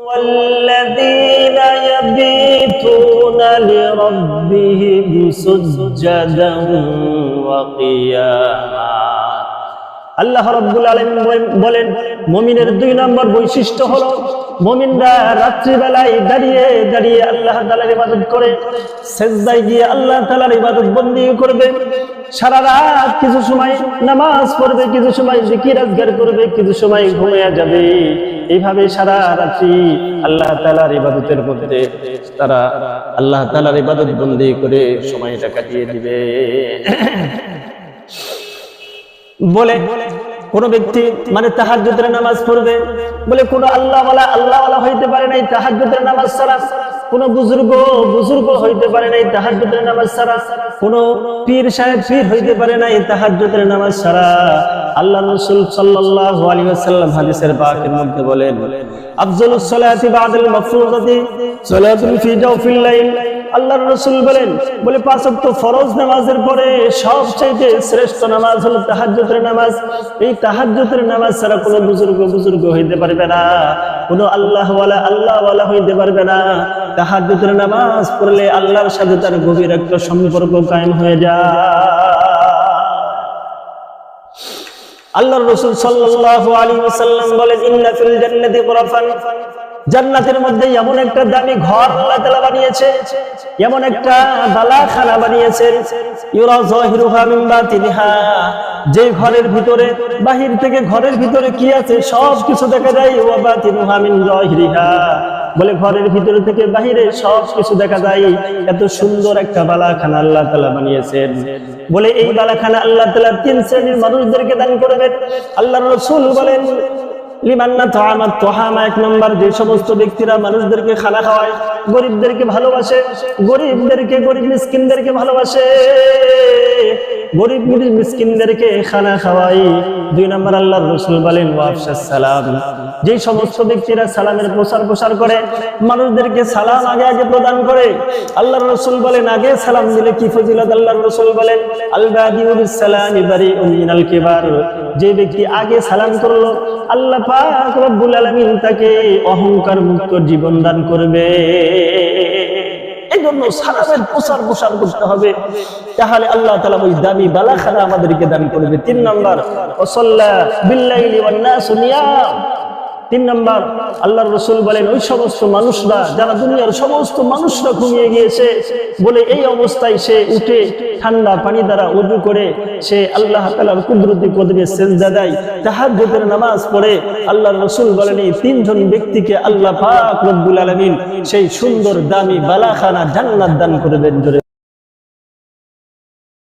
والذين يبيتون لربهم سجدا وقياما। আল্লাহ রাব্বুল আলামিন বলেন মুমিনের 2 নম্বর বৈশিষ্ট্য হলো মুমিনরা রাত্রিবেলায় দাঁড়িয়ে দাঁড়িয়ে আল্লাহ তাআলার ইবাদত করে, সিজদায় গিয়ে আল্লাহ তাআলার ইবাদত বন্দি করবে। সারা রাত কিছু সময় নামাজ পড়বে, কিছু সময় জিকির আজকার করবে, কিছু সময় ঘুমিয়ে যাবে। এইভাবে সারা রাত্রি আল্লাহ তাআলার ইবাদতের মধ্যে তারা আল্লাহ তাআলার ইবাদত বন্দি করে সময়টা কাটিয়ে দিবে। বলে কোন ব্যক্তি মানে তাহাজ্জুদের নামাজ পড়বে, বলে কোন আল্লাহওয়ালা হইতে পারে নাই তাহাজ্জুদের নামাজ ছাড়া, কোন বুজুর্গ হইতে পারে নাই তাহাজ্জুদের নামাজ ছাড়া, কোন পীর সাহেব পীর হইতে পারে নাই তাহাজ্জুদের নামাজ ছাড়া। আল্লাহ রাসূল সাল্লাল্লাহু আলাইহি ওয়াসাল্লাম হাদিসের পাকের মধ্যে বলেন আফজালুস সালাতি বাদাল মাফরুযাতি সালাতুন ফি জাওফিল লাইল। আল্লাহর রাসূল বলেন 5 ওয়াক্ত ফরজ নামাজের পরে সবচেয়ে শ্রেষ্ঠ নামাজ হলো তাহাজ্জুদের নামাজ। এই তাহাজ্জুদের নামাজ ছাড়া কোনো বুজুর্গ হইতে পারবে না, কোনো আল্লাহওয়ালা হইতে পারবে না। তাহাজ্জুদের নামাজ পড়লে আল্লাহর সাথে তার গভীর একটা সম্পর্ক কায়েম হয়ে যায়। আল্লাহর রাসূল সাল্লাল্লাহু আলাইহি ওয়াসাল্লাম বলেন ইন্না ফিল জান্নাতি গুরাফান, জান্নাতের মধ্যে এমন একটা দামি ঘর আল্লাহ তাআলা বানিয়েছে, এমন একটা বালাখানা বানিয়েছে ইউরা যাহিরুহা মিন বাতিনিহা, যে ঘরের ভিতরে বাহির থেকে ঘরের ভিতরে কি আছে সব কিছু দেখা যায়। ওয়া বাতিনুহা মিন যাহিরিহা, বলে ঘরের ভিতরে থেকে বাহিরে সব কিছু দেখা যায়। এত সুন্দর একটা বালাখানা আল্লাহ তাআলা বানিয়েছেন। বলে এই বালাখানা আল্লাহ তাআলা 3 শ্রেণীর মানুষদেরকে দান করবেন। আল্লাহর রাসূল বলেন লিমান্না তাআমাত তাহামা, 1 নম্বর যে সমস্ত ব্যক্তিরা মানুষদেরকে খানা খাওয়ায়, গরিবদেরকে ভালোবাসে, গরিব মিসকিনদেরকে ভালোবাসে, গরিব মিসকিনদেরকে খানা খাওয়াই। 2 নম্বর আল্লাহর রাসূল বলেন ওয়াফশাস সালাম, যে সমস্ত ব্যক্তিরা সালামের প্রসার করে, মানুষদেরকে সালাম আগে প্রদান করে। আল্লাহর রাসূল বলেন আগে সালাম দিলে কি ফজিলত। আল্লাহর রাসূল বলেন আল বাদিউ বিস সালামি বারিউন মিনাল কিবার, যে ব্যক্তি আগে সালাম করলো আল্লাহ পাক রব্বুল আলামিন তাকে অহংকার মুক্ত জীবন দান করবে। এই জন্য সালামের প্রসার করতে হবে, তাহলে আল্লাহ তাআলা ওই দামি বালাখানা আমাদেরকে দান করবে। 3 নম্বর ওয়াসাল্লা বিল্লাইলি ওয়ান নাসু নিয়াম, 3 নম্বর আল্লাহর রাসূল বলেন ওই সমস্ত মানুষরা যারা দুনিয়ার সমস্ত মানুষরা ঘুমিয়ে গিয়েছে, বলে এই অবস্থায় সে উঠে ঠান্ডা পানি দ্বারা ওযু করে সে আল্লাহ তাআলার কুদরতি কদমে সিজদা দেয়, তাহাজ্জুদের নামাজ পড়ে। আল্লাহর রাসূল বলেন এই 3 জন ব্যক্তিকে আল্লাহ পাক রব্বুল আলামিন সেই সুন্দর দামি বালাখানা জান্নাত দান করবেন।